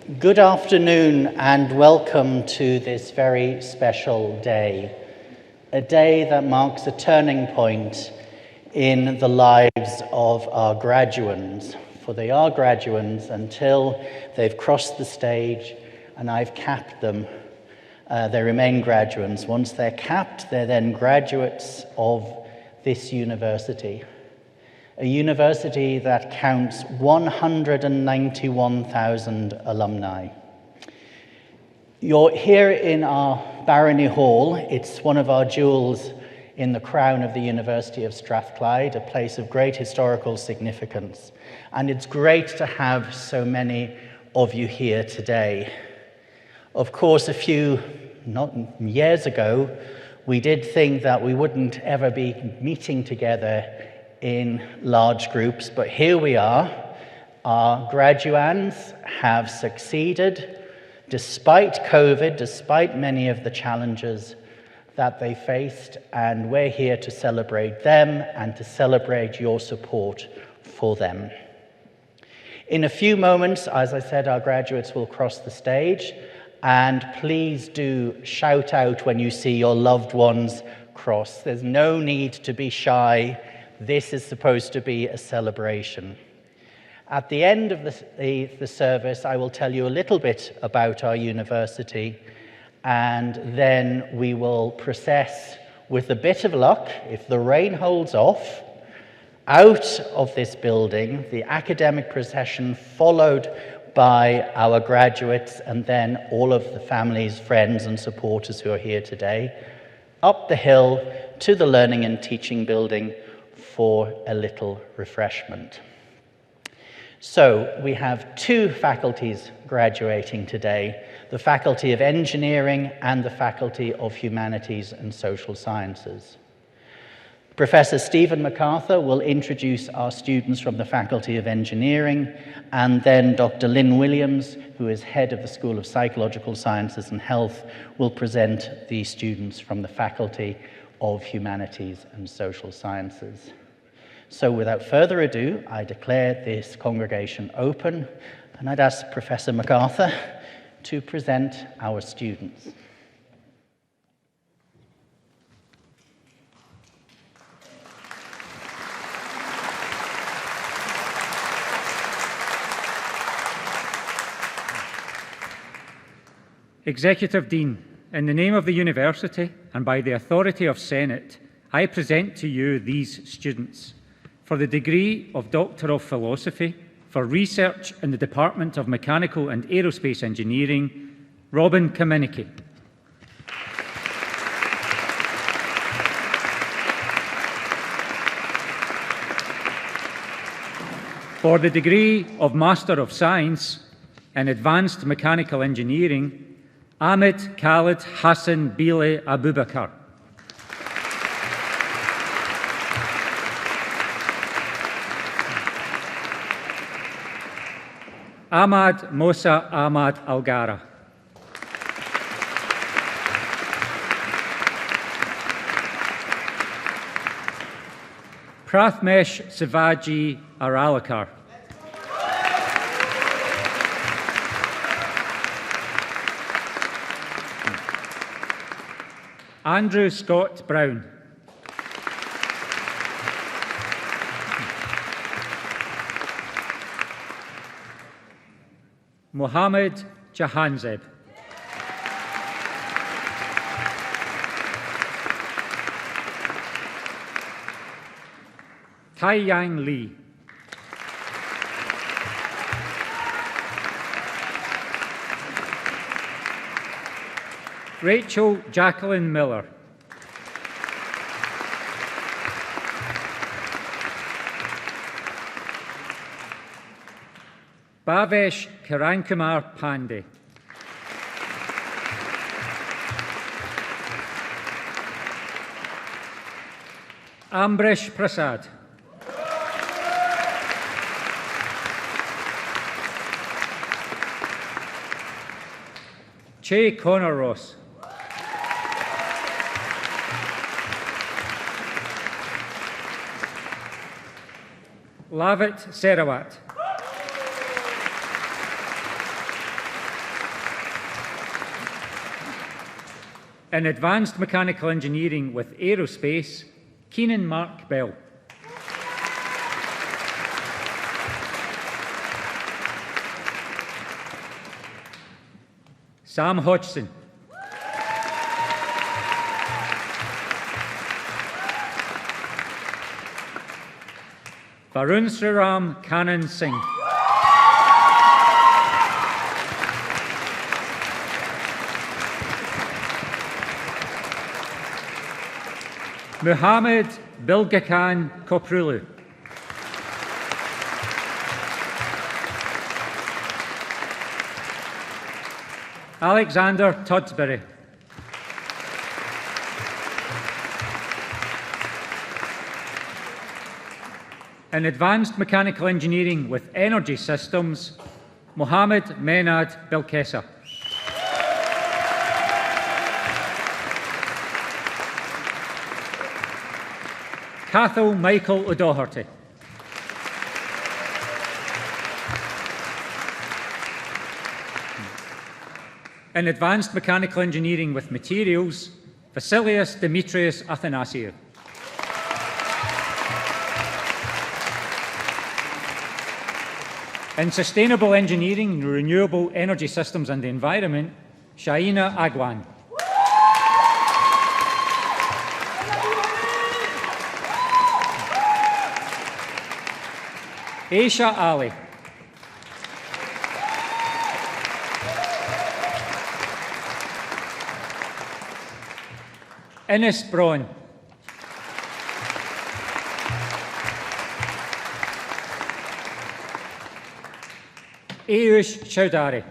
Good afternoon and welcome to this very special day, a day that marks a turning point in the lives of our graduands, for they are graduands until they've crossed the stage and I've capped them. They remain graduands. Once they're capped, they're then graduates of this university. A university that counts 191,000 alumni. You're here in our Barony Hall. It's one of our jewels in the crown of the University of Strathclyde, a place of great historical significance. And it's great to have so many of you here today. Of course, a few years ago, we did think that we wouldn't ever be meeting together in large groups, but here we are. Our graduands have succeeded despite COVID, despite many of the challenges that they faced, and we're here to celebrate them and to celebrate your support for them. In a few moments, as I said, our graduates will cross the stage, and please do shout out when you see your loved ones cross. There's no need to be shy. This is supposed to be a celebration. At the end of the service, I will tell you a little bit about our university, and then we will process, with a bit of luck, if the rain holds off, out of this building, the academic procession followed by our graduates and then all of the families, friends and supporters who are here today, up the hill to the Learning and Teaching Building for a little refreshment. So we have two faculties graduating today, the Faculty of Engineering and the Faculty of Humanities and Social Sciences. Professor Stephen MacArthur will introduce our students from the Faculty of Engineering, and then Dr. Lynn Williams, who is head of the School of Psychological Sciences and Health, will present the students from the Faculty of Humanities and Social Sciences. So without further ado, I declare this congregation open, and I'd ask Professor MacArthur to present our students. Executive Dean, in the name of the University and by the authority of Senate, I present to you these students. For the degree of Doctor of Philosophy, for research in the Department of Mechanical and Aerospace Engineering, Robin Kaminicki. For the degree of Master of Science in Advanced Mechanical Engineering, Ahmed Khalid Hassan Bile Abubakar. Ahmad Musa Ahmad Algara. Prathmesh Sivaji Aralakar. Andrew Scott Brown. Mohammed Jahanzeb. Tai-Yang Lee. Rachel Jacqueline Miller. Bhavesh Kirankumar Pandey. Ambrish Prasad. Che Connor Ross. Lavit Serawat. In Advanced Mechanical Engineering with Aerospace, Keenan Mark Bell. Sam Hodgson. Varun Sriram Kanan Singh. Muhammad Bilgakan Koprulu. Alexander Tudsbury. In Advanced Mechanical Engineering with Energy Systems, Mohammed Menad Belkessa. Cathal Michael O'Doherty. In Advanced Mechanical Engineering with Materials, Vasilios Demetrius Athanasiou. In Sustainable Engineering, Renewable Energy Systems and the Environment, Shaina Agwan. Aisha Ali. Ines Braun. Ayush Chowdhury.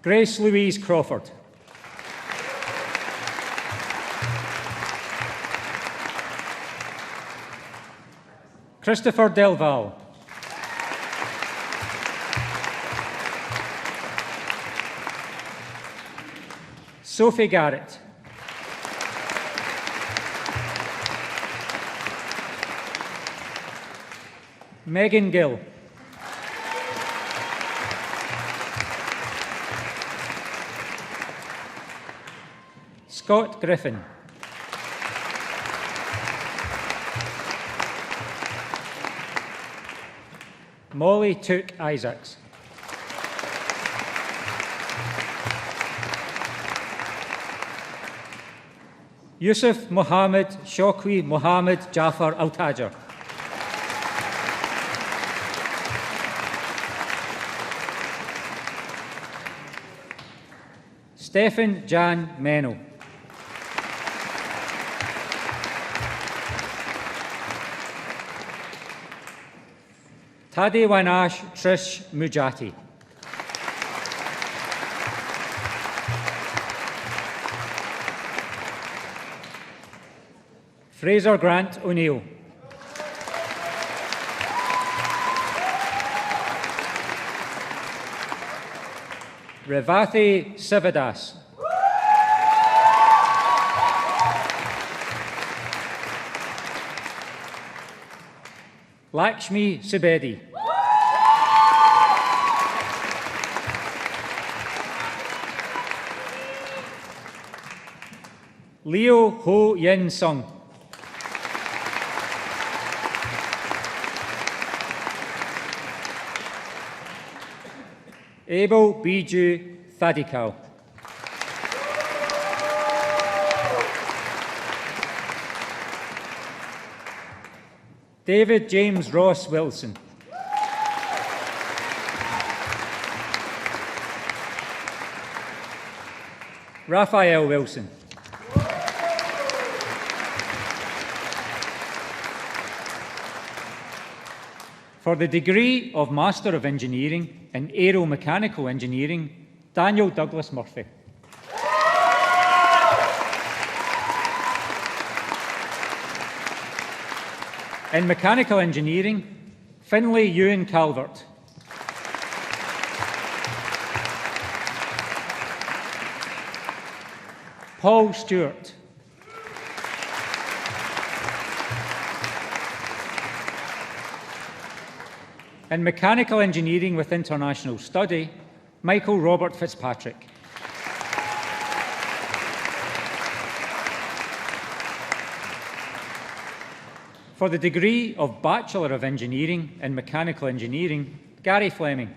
Grace Louise Crawford. Christopher Delval. Sophie Garrett. Megan Gill. Scott Griffin. Molly Took Isaacs. Yusuf Mohammed Shokwi Mohammed Jafar Al-Tajer. Stefan Jan Meno. Tadewanash Trish Mujati. Fraser Grant O'Neill. Revathi Sivadas. Lakshmi Subedi. Leo Ho Yin Sung. Abel Biju Thadikal. David James Ross Wilson. Raphael Wilson. For the degree of Master of Engineering in Aeromechanical Engineering, Daniel Douglas Murphy. In Mechanical Engineering, Finlay Ewan Calvert. Paul Stewart. In Mechanical Engineering with International Study, Michael Robert Fitzpatrick. For the degree of Bachelor of Engineering in Mechanical Engineering, Gary Fleming.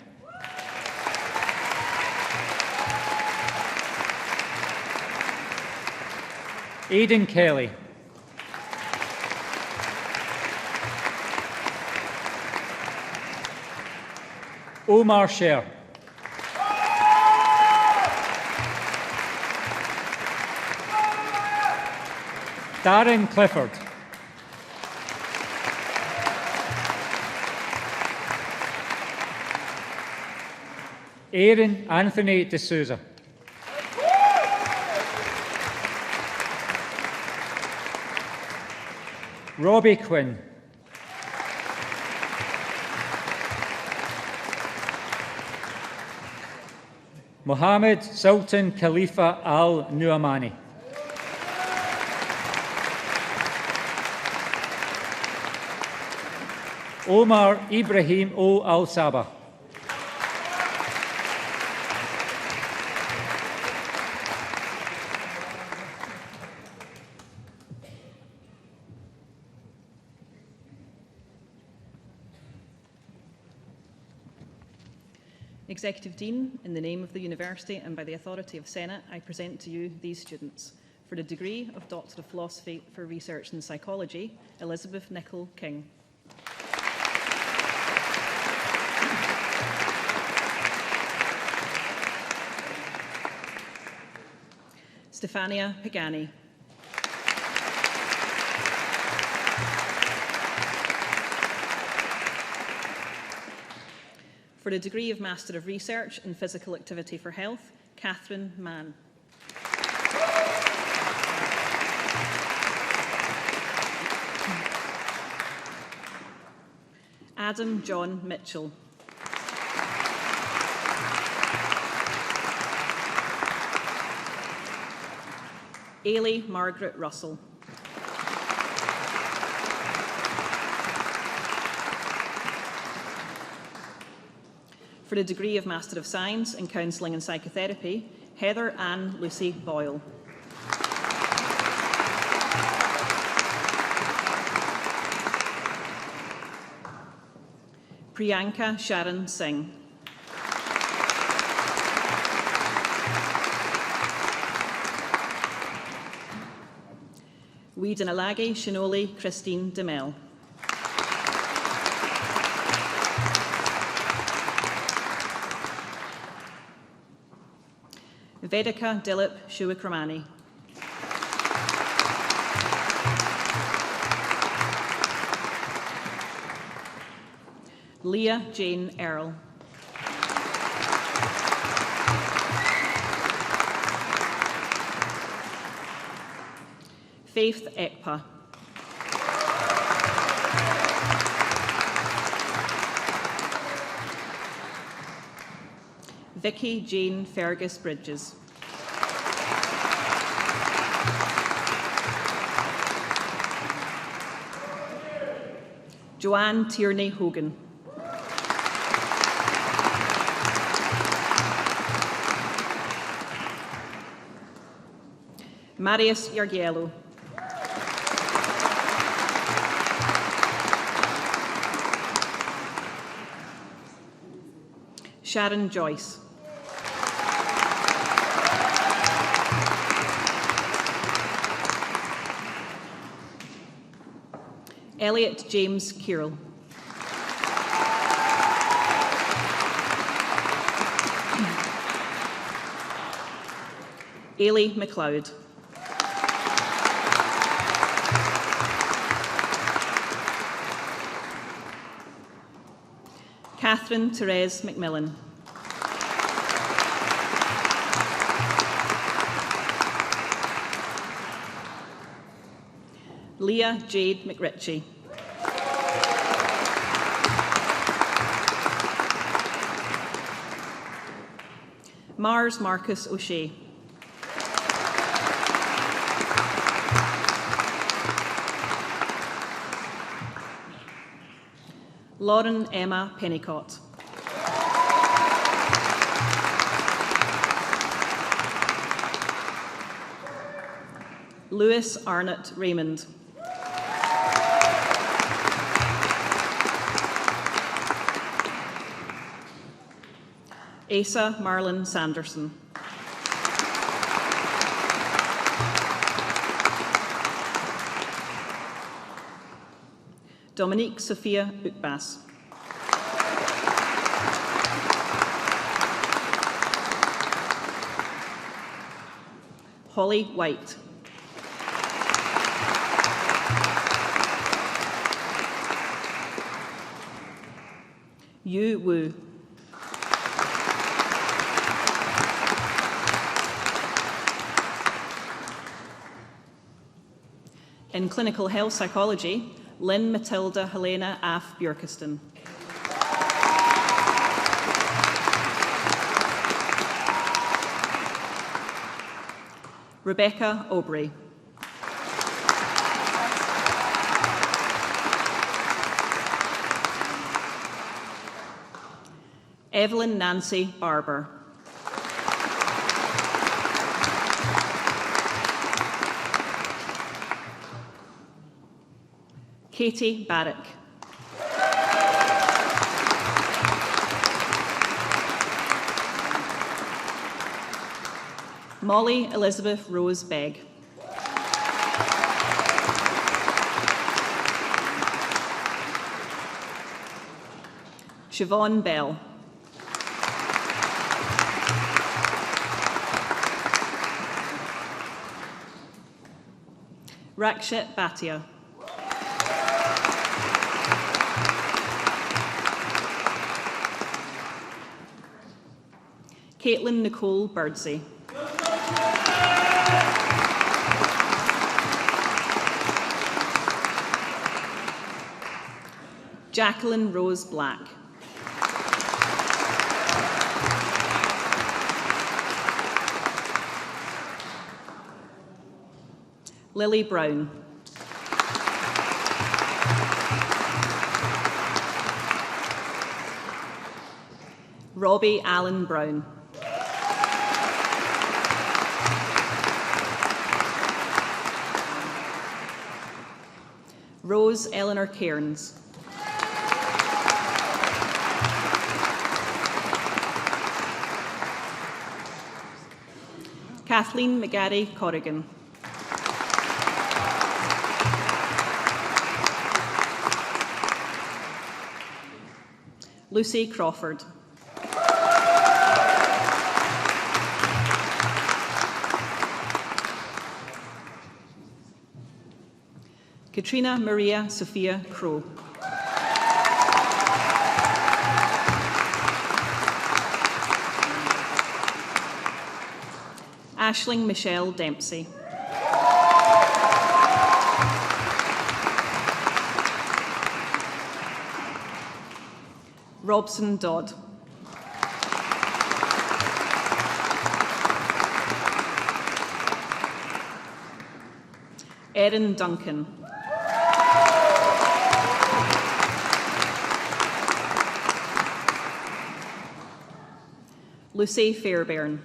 Aidan Kelly. Omar Sher. Darren Clifford. Aaron Anthony D'Souza. Robbie Quinn. Mohammed Sultan Khalifa Al Nu'amani. Omar Ibrahim O Al Sabah. Executive Dean, in the name of the University and by the authority of Senate, I present to you these students. For the degree of Doctor of Philosophy for Research in Psychology, Elizabeth Nicol King. Stefania Pagani. For the degree of Master of Research in Physical Activity for Health, Catherine Mann. Adam John Mitchell. Ailey Margaret Russell. For the degree of Master of Science in Counselling and Psychotherapy, Heather Ann Lucy Boyle. Priyanka Sharon Singh. Weedinalagi Shinoli Christine Demel. Vedika Dilip Shiwakramani. Leah Jane Earle. Faith Ekpa. Vicky Jane Fergus Bridges. Joanne Tierney Hogan. Marius Yargiello. Sharon Joyce. Elliot James Kirill. Ailey McLeod. Catherine Therese McMillan. Leah Jade McRitchie. Mars Marcus O'Shea. Lauren Emma Pennicott. Lewis Arnott Raymond. Asa Marlon Sanderson. Dominique Sophia Ukbas. Holly White. Yu Wu. In clinical health psychology, Lynn Matilda Helena Af Bjorkiston. Rebecca Aubrey. Evelyn Nancy Barber. Katie Barrick. Molly Elizabeth Rose Begg. Siobhan Bell. Rakshit Bhatia. Caitlin Nicole Birdsey. Jacqueline Rose Black. Lily Brown. Robbie Allen Brown. Rose Eleanor Cairns. Kathleen McGarry Corrigan. Lucy Crawford. Katrina Maria Sophia Crow. Aisling Michelle Dempsey. Robson Dodd. Erin Duncan. Lucy Fairbairn.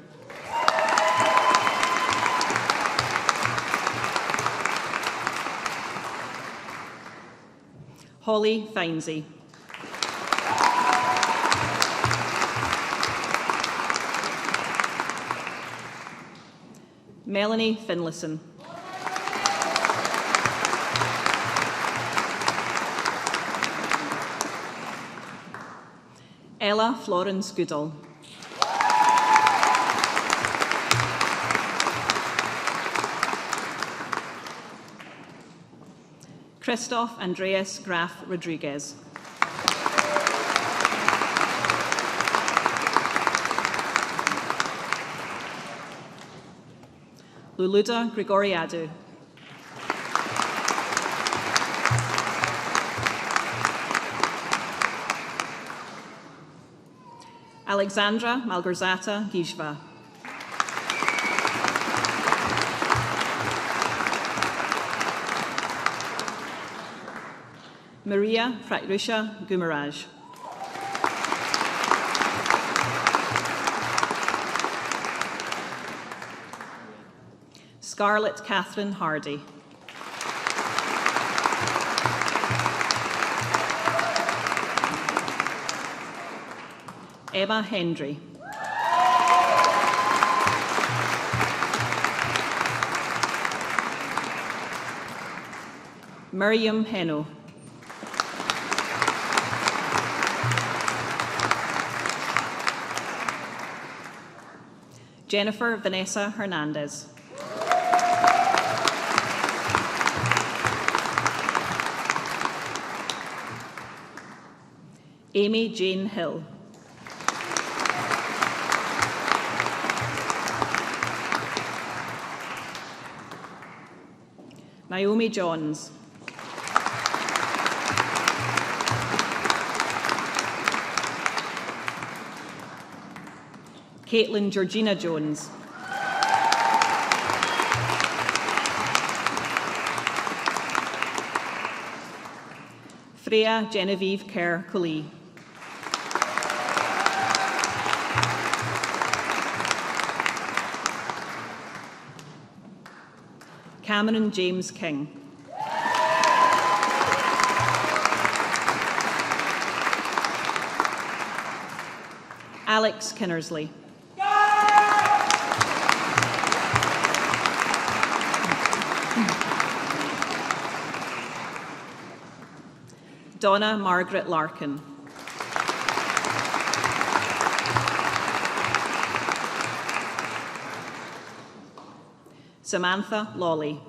Holly Finesy. Melanie Finlayson. Ella Florence Goodall. Christoph Andreas Graf Rodriguez. Luluda Grigoriadou. Alexandra Malgorzata Gishva. Maria Pratyusha Gumaraj. Scarlett Catherine Hardy. Emma Hendry. Miriam Heno. Jennifer Vanessa Hernandez. Amy Jane Hill. Naomi Johns. Caitlin Georgina Jones. Freya Genevieve Kerr Cooley. Cameron James King. Alex Kinnersley. Donna Margaret Larkin. Samantha Lawley.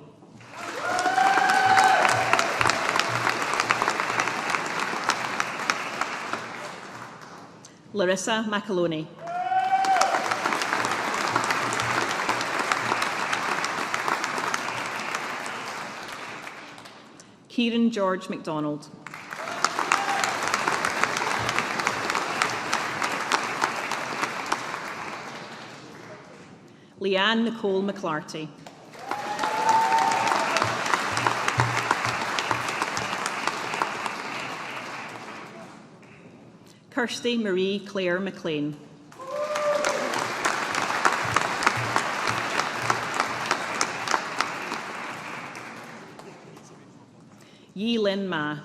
Larissa McAloney. Kieran George MacDonald. Leanne Nicole McClarty. Kirsty Marie Claire McLean. Yi Lin Ma.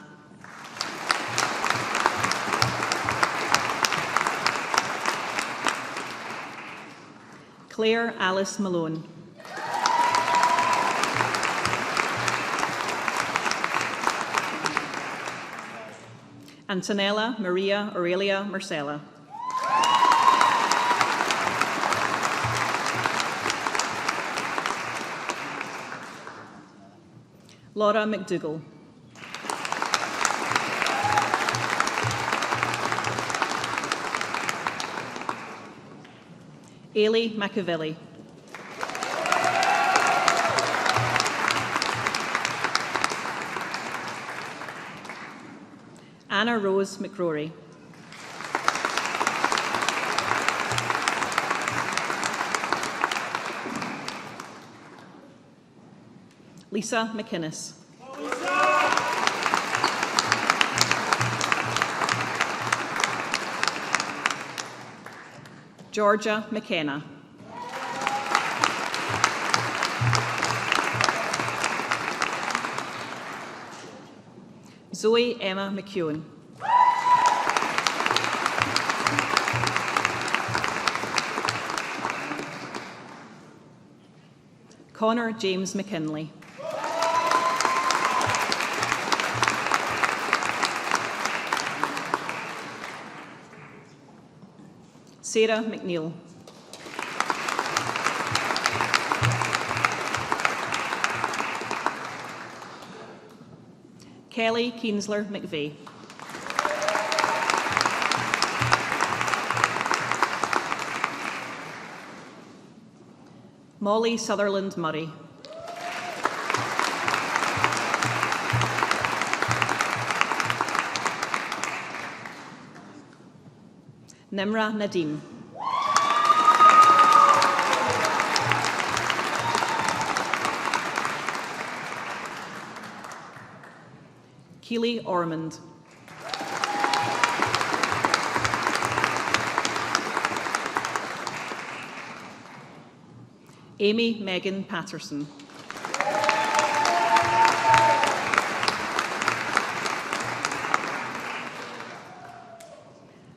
Claire Alice Malone. Antonella Maria Aurelia Marcella. Laura McDougall. Ailey Machiavelli. Anna Rose McCrory. Lisa McInnes. Georgia McKenna. Zoe Emma McEwen. Connor James McKinley. Sarah McNeil. Kelly Kiensler McVeigh. Molly Sutherland Murray. Nimra Nadim. Keely Ormond. Amy Megan Patterson.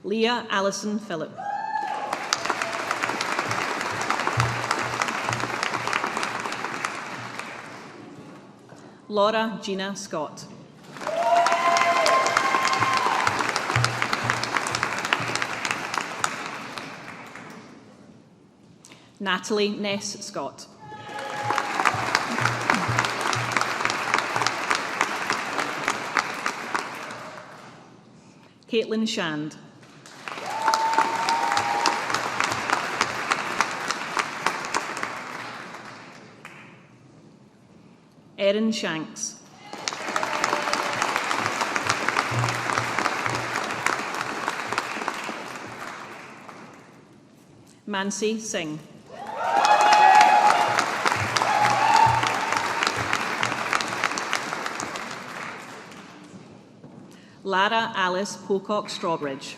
Leah Alison Phillip. Laura Gina Scott. Natalie Ness Scott. Caitlin Shand. Erin Shanks. Mansi Singh. Lara Alice Pocock Strawbridge.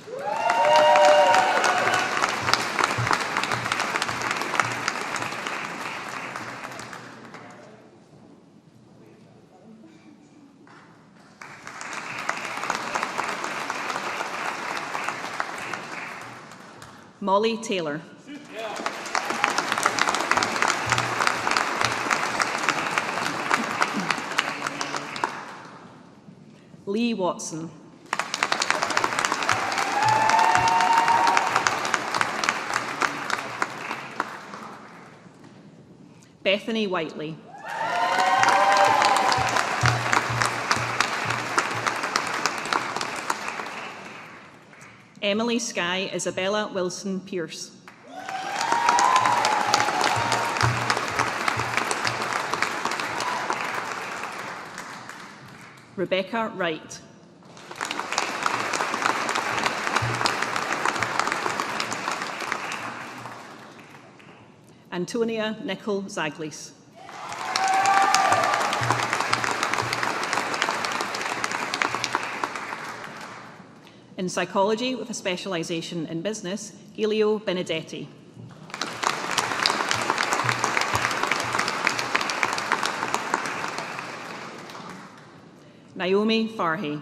Molly Taylor. Lee Watson. Bethany Whiteley. Emily Skye Isabella Wilson Pierce. Rebecca Wright. Antonia Nicole Zaglis. In psychology with a specialisation in business, Giulio Benedetti. Naomi Farhi.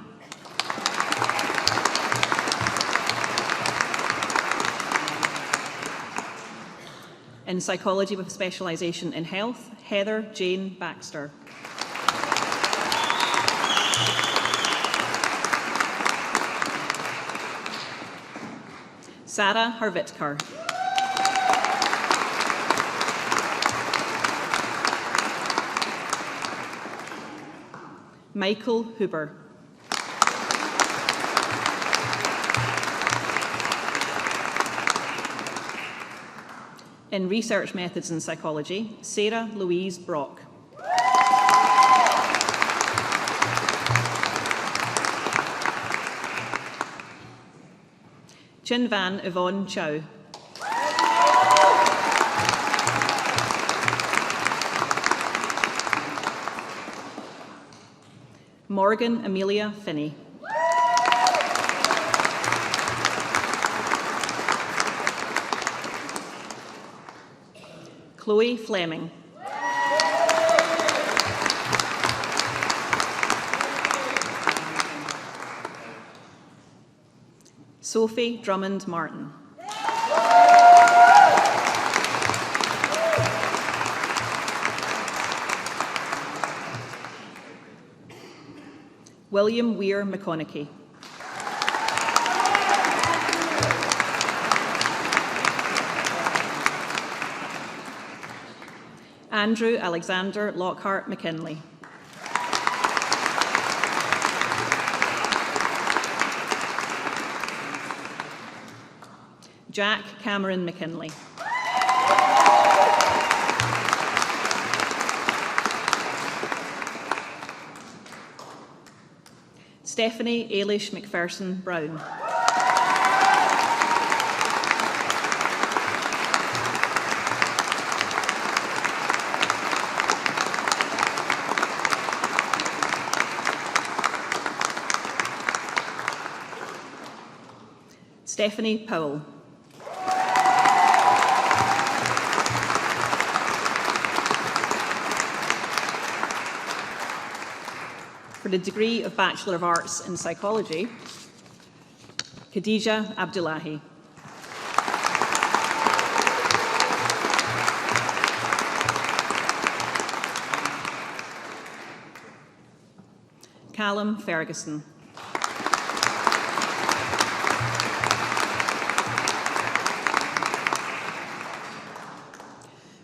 In psychology with a specialisation in health, Heather Jane Baxter. Sarah Harvitkar. Michael Huber. In research methods in psychology, Sarah Louise Brock. Chin Van Yvonne Chow. Morgan Amelia Finney. Chloe Fleming. Sophie Drummond Martin. William Weir McConaughey. Andrew Alexander Lockhart McKinley. Jack Cameron McKinley. Stephanie Ailish McPherson Brown. Stephanie Powell. For the degree of Bachelor of Arts in Psychology, Khadija Abdullahi. Callum Ferguson.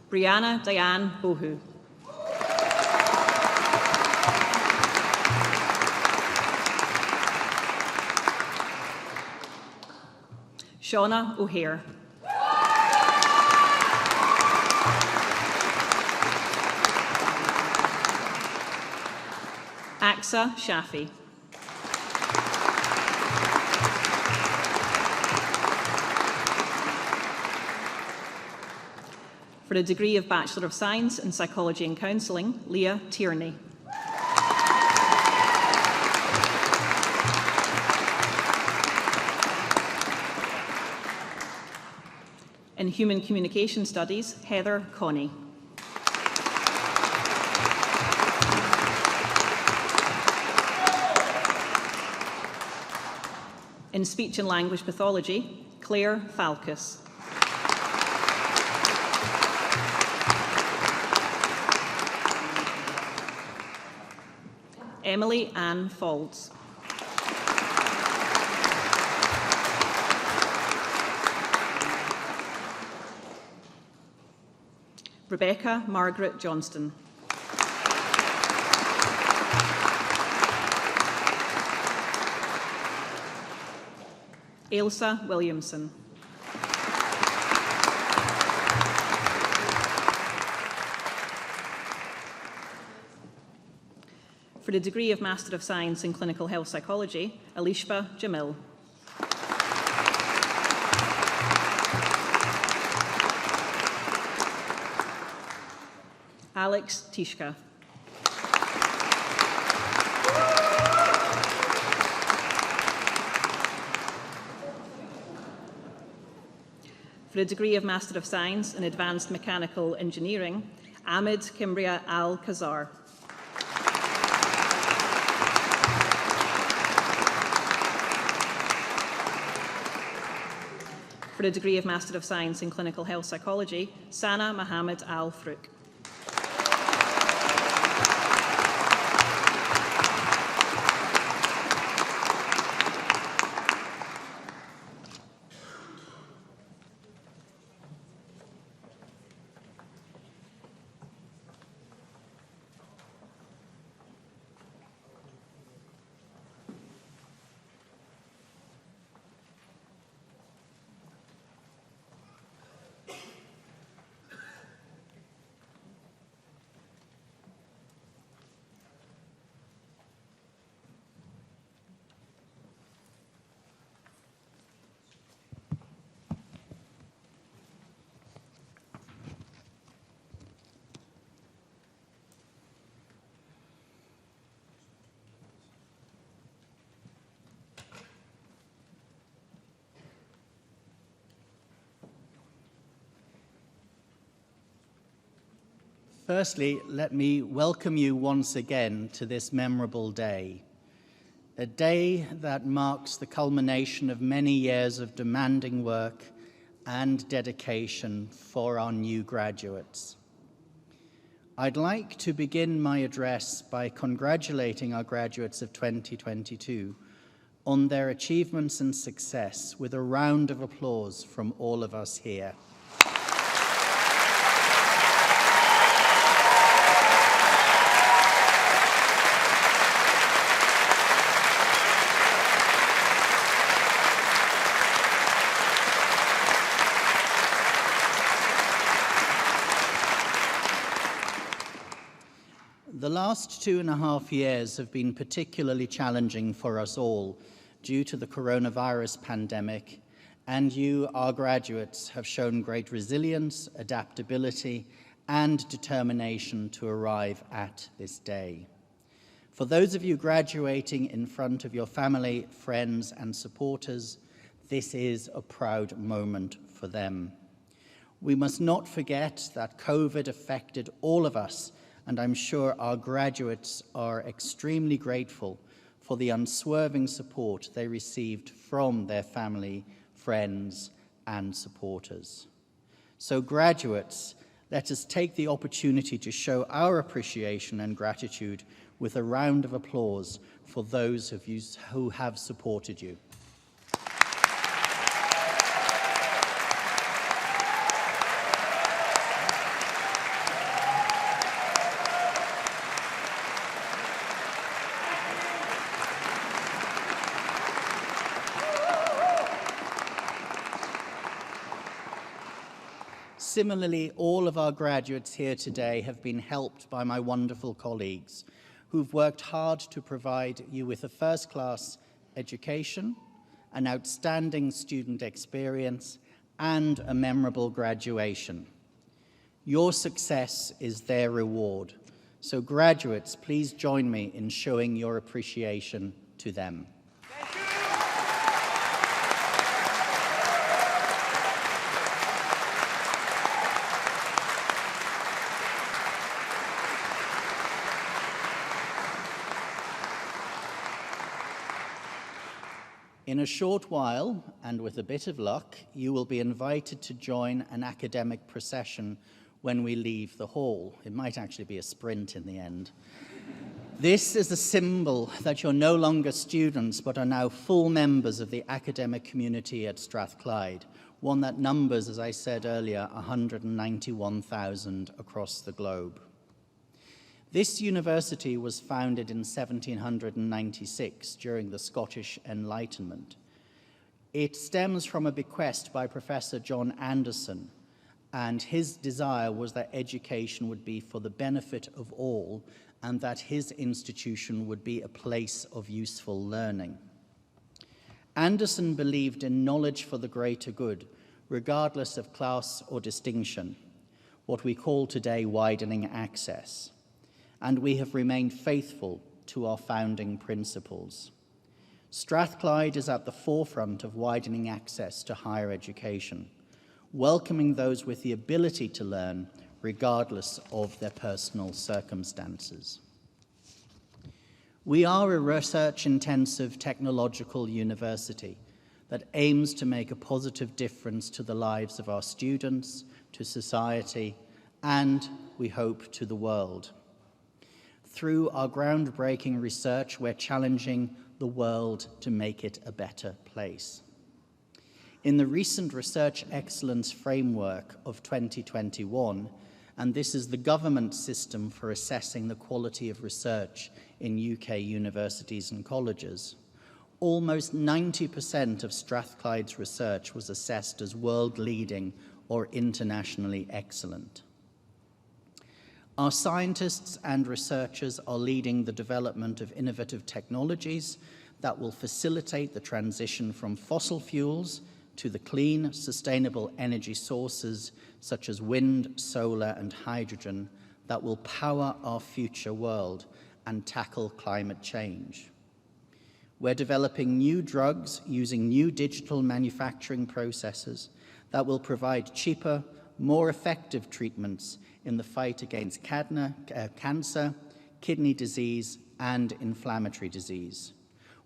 Brianna Diane Bohu. Shauna O'Hare. Aksa Shafi. For the degree of Bachelor of Science in Psychology and Counselling, Leah Tierney. In Human Communication Studies, Heather Connie. In Speech and Language Pathology, Claire Falkus. Emily Ann Faulds. Rebecca Margaret Johnston. Ailsa Williamson. For the degree of Master of Science in Clinical Health Psychology, Alishba Jamil. Alex Tishka. For a degree of Master of Science in Advanced Mechanical Engineering, Ahmed Kimbria Al-Khazar. For a degree of Master of Science in Clinical Health Psychology, Sana Mohammed Al-Frouk. Firstly, let me welcome you once again to this memorable day, a day that marks the culmination of many years of demanding work and dedication for our new graduates. I'd like to begin my address by congratulating our graduates of 2022 on their achievements and success with a round of applause from all of us here. The last 2.5 years have been particularly challenging for us all due to the coronavirus pandemic, and you, our graduates, have shown great resilience, adaptability, and determination to arrive at this day. For those of you graduating in front of your family, friends, and supporters, This is a proud moment for them. We must not forget that COVID affected all of us, and I'm sure our graduates are extremely grateful for the unswerving support they received from their family, friends, and supporters. So graduates, let us take the opportunity to show our appreciation and gratitude with a round of applause for those of you who have supported you. Similarly, all of our graduates here today have been helped by my wonderful colleagues who've worked hard to provide you with a first-class education, an outstanding student experience, and a memorable graduation. Your success is their reward. So graduates, please join me in showing your appreciation to them. In a short while, and with a bit of luck, you will be invited to join an academic procession when we leave the hall. It might actually be a sprint in the end. This is a symbol that you're no longer students, but are now full members of the academic community at Strathclyde, one that numbers, as I said earlier, 191,000 across the globe. This university was founded in 1796 during the Scottish Enlightenment. It stems from a bequest by Professor John Anderson, and his desire was that education would be for the benefit of all and that his institution would be a place of useful learning. Anderson believed in knowledge for the greater good, regardless of class or distinction, what we call today widening access. And we have remained faithful to our founding principles. Strathclyde is at the forefront of widening access to higher education, welcoming those with the ability to learn regardless of their personal circumstances. We are a research-intensive technological university that aims to make a positive difference to the lives of our students, to society, and, we hope, to the world. Through our groundbreaking research, we're challenging the world to make it a better place. In the recent Research Excellence Framework of 2021, and this is the government system for assessing the quality of research in UK universities and colleges, almost 90% of Strathclyde's research was assessed as world-leading or internationally excellent. Our scientists and researchers are leading the development of innovative technologies that will facilitate the transition from fossil fuels to the clean, sustainable energy sources such as wind, solar, and hydrogen that will power our future world and tackle climate change. We're developing new drugs using new digital manufacturing processes that will provide cheaper, more effective treatments in the fight against cancer, kidney disease, and inflammatory disease,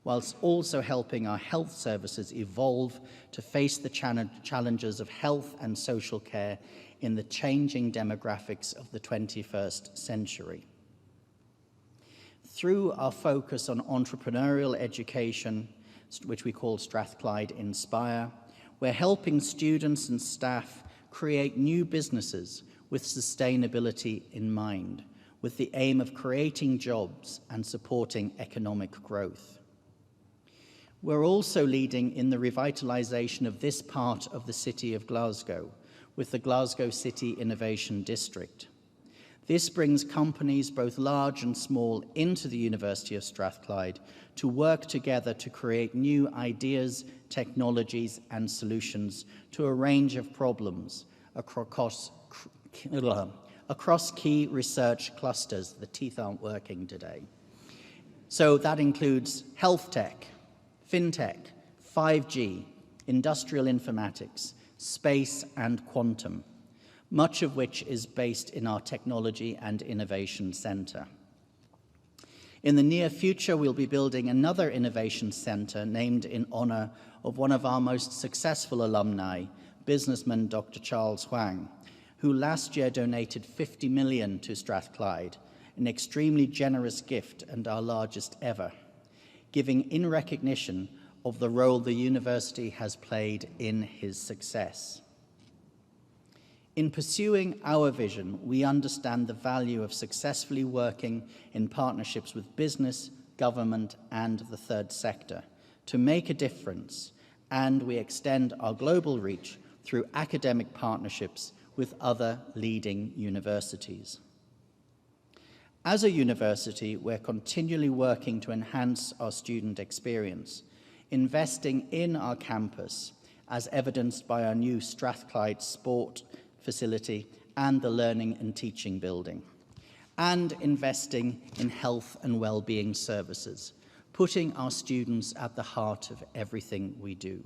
whilst also helping our health services evolve to face the challenges of health and social care in the changing demographics of the 21st century. Through our focus on entrepreneurial education, which we call Strathclyde Inspire, we're helping students and staff create new businesses with sustainability in mind, with the aim of creating jobs and supporting economic growth. We're also leading in the revitalisation of this part of the city of Glasgow, with the Glasgow City Innovation District. This brings companies, both large and small, into the University of Strathclyde to work together to create new ideas, technologies, and solutions to a range of problems across key research clusters. The teeth aren't working today. So that includes health tech, fintech, 5G, industrial informatics, space, and quantum, much of which is based in our Technology and Innovation Centre. In the near future, we'll be building another innovation centre named in honour of one of our most successful alumni, businessman Dr. Charles Huang, who last year donated 50 million to Strathclyde, an extremely generous gift and our largest ever, giving in recognition of the role the university has played in his success. In pursuing our vision, we understand the value of successfully working in partnerships with business, government, and the third sector to make a difference, and we extend our global reach through academic partnerships with other leading universities. As a university, we're continually working to enhance our student experience, investing in our campus, as evidenced by our new Strathclyde Sport facility and the Learning and Teaching Building, and investing in health and well-being services, putting our students at the heart of everything we do.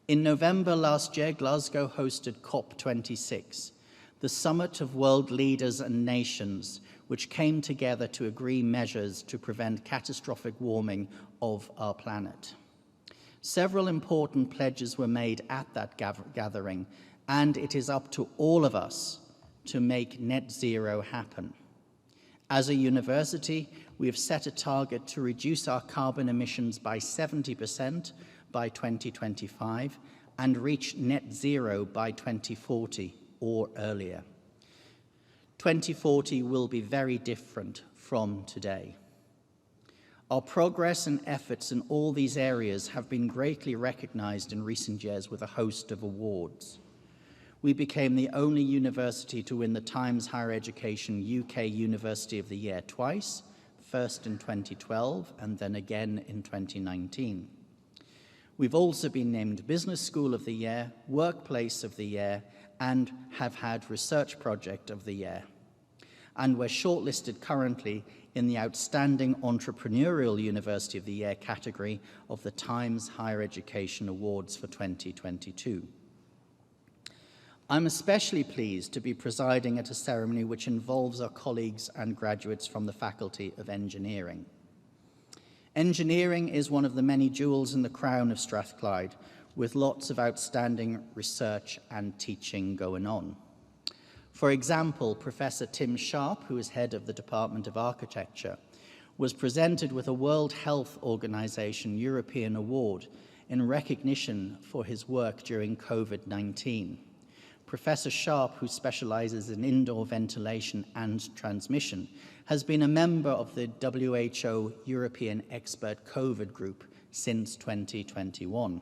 In November last year, Glasgow hosted COP26, the summit of world leaders and nations which came together to agree measures to prevent catastrophic warming of our planet. Several important pledges were made at that gathering, and it is up to all of us to make net zero happen. As a university, we have set a target to reduce our carbon emissions by 70% by 2025 and reach net zero by 2040 or earlier. 2040 will be very different from today. Our progress and efforts in all these areas have been greatly recognized in recent years with a host of awards. We became the only university to win the Times Higher Education UK University of the Year twice, first in 2012 and then again in 2019. We've also been named Business School of the Year, Workplace of the Year, and have had Research Project of the Year. And we're shortlisted currently in the Outstanding Entrepreneurial University of the Year category of the Times Higher Education Awards for 2022. I'm especially pleased to be presiding at a ceremony which involves our colleagues and graduates from the Faculty of Engineering. Engineering is one of the many jewels in the crown of Strathclyde, with lots of outstanding research and teaching going on. For example, Professor Tim Sharp, who is head of the Department of Architecture, was presented with a World Health Organization European Award in recognition for his work during COVID-19. Professor Sharp, who specializes in indoor ventilation and transmission, has been a member of the WHO European Expert COVID Group since 2021.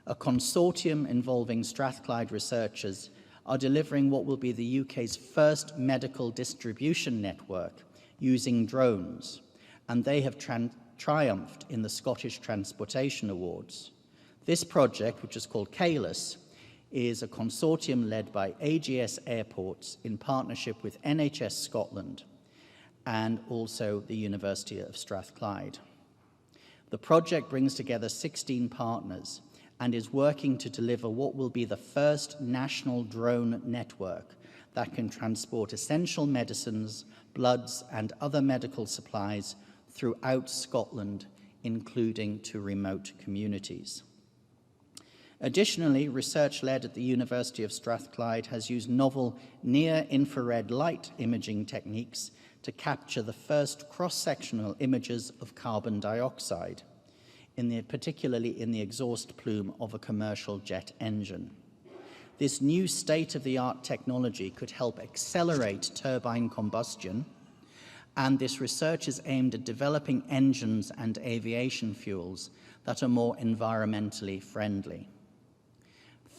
A consortium involving Strathclyde researchers are delivering what will be the UK's first medical distribution network using drones, and they have triumphed in the Scottish Transportation Awards. This project, which is called CALUS, is a consortium led by AGS Airports in partnership with NHS Scotland and also the University of Strathclyde. The project brings together 16 partners and is working to deliver what will be the first national drone network that can transport essential medicines, bloods, and other medical supplies throughout Scotland, including to remote communities. Additionally, research led at the University of Strathclyde has used novel near-infrared light imaging techniques to capture the first cross-sectional images of carbon dioxide, particularly in the exhaust plume of a commercial jet engine. This new state-of-the-art technology could help accelerate turbine combustion, and this research is aimed at developing engines and aviation fuels that are more environmentally friendly.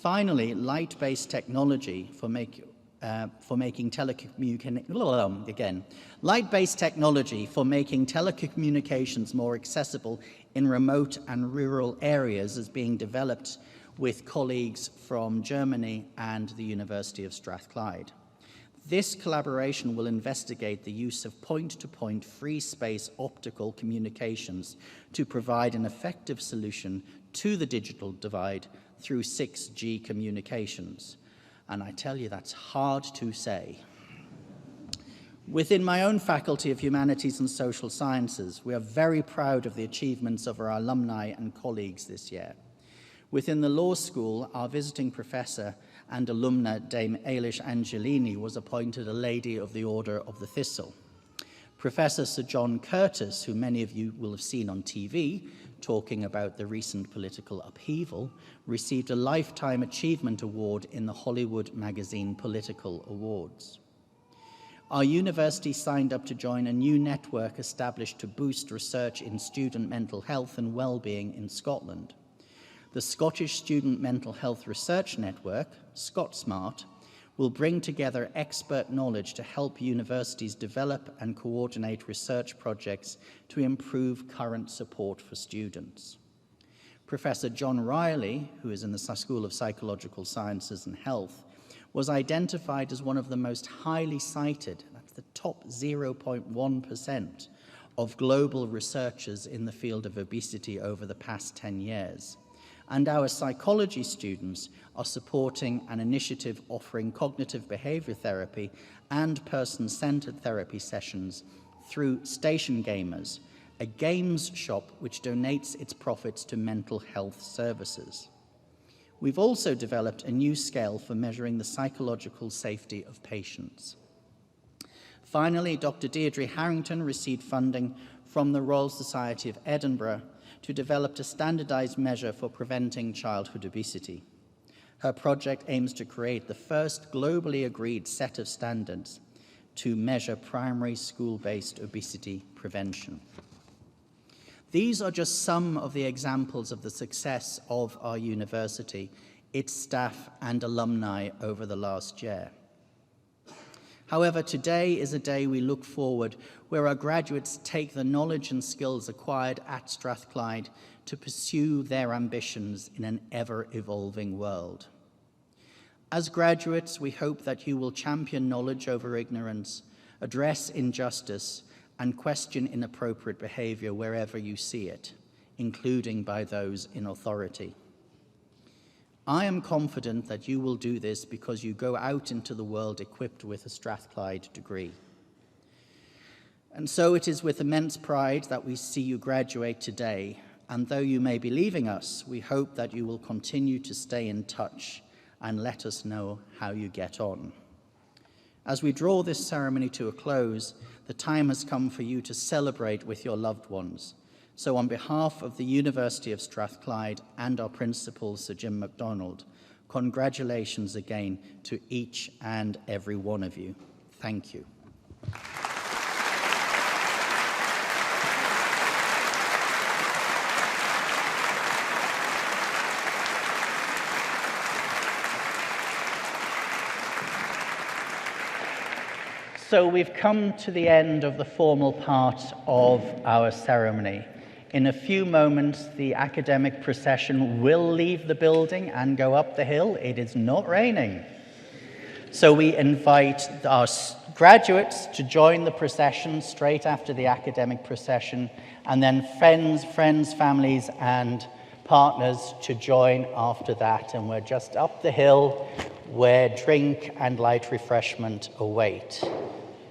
Finally, light-based technology for making telecommunications more accessible in remote and rural areas is being developed with colleagues from Germany and the University of Strathclyde. This collaboration will investigate the use of point-to-point free space optical communications to provide an effective solution to the digital divide through 6G communications. And I tell you, that's hard to say. Within my own Faculty of Humanities and Social Sciences, we are very proud of the achievements of our alumni and colleagues this year. Within the law school, our visiting professor and alumna, Dame Eilish Angelini, was appointed a Lady of the Order of the Thistle. Professor Sir John Curtis, who many of you will have seen on TV, talking about the recent political upheaval, received a Lifetime Achievement Award in the Hollywood Magazine Political Awards. Our university signed up to join a new network established to boost research in student mental health and well-being in Scotland. The Scottish Student Mental Health Research Network, ScotSmart, will bring together expert knowledge to help universities develop and coordinate research projects to improve current support for students. Professor John Riley, who is in the School of Psychological Sciences and Health, was identified as one of the most highly cited, that's the top 0.1% of global researchers in the field of obesity over the past 10 years. And our psychology students are supporting an initiative offering cognitive behavior therapy and person-centered therapy sessions through Station Gamers, a games shop which donates its profits to mental health services. We've also developed a new scale for measuring the psychological safety of patients. Finally, Dr. Deirdre Harrington received funding from the Royal Society of Edinburgh to develop a standardized measure for preventing childhood obesity. Her project aims to create the first globally agreed set of standards to measure primary school-based obesity prevention. These are just some of the examples of the success of our university, its staff and alumni over the last year. However, today is a day we look forward where our graduates take the knowledge and skills acquired at Strathclyde to pursue their ambitions in an ever-evolving world. As graduates, we hope that you will champion knowledge over ignorance, address injustice, and question inappropriate behavior wherever you see it, including by those in authority. I am confident that you will do this because you go out into the world equipped with a Strathclyde degree. And so it is with immense pride that we see you graduate today, and though you may be leaving us, we hope that you will continue to stay in touch and let us know how you get on. As we draw this ceremony to a close, the time has come for you to celebrate with your loved ones. So on behalf of the University of Strathclyde and our principal, Sir Jim MacDonald, congratulations again to each and every one of you. Thank you. So we've come to the end of the formal part of our ceremony. In a few moments, the academic procession will leave the building and go up the hill. It is not raining. So we invite our graduates to join the procession straight after the academic procession, and then friends, families, and partners to join after that. And we're just up the hill where drink and light refreshment await.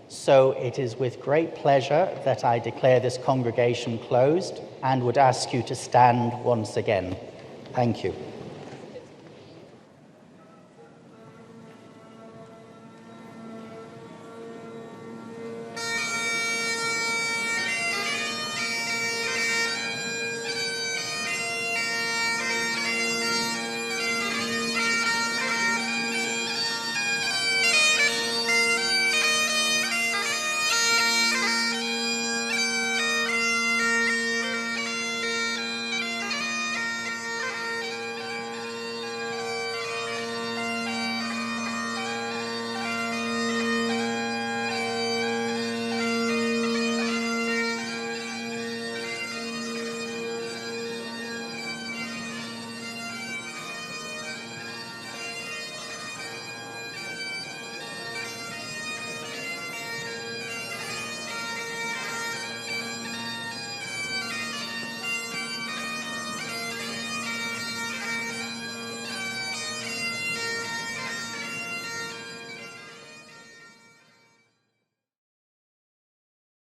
So it is with great pleasure that I declare this congregation closed and would ask you to stand once again. Thank you.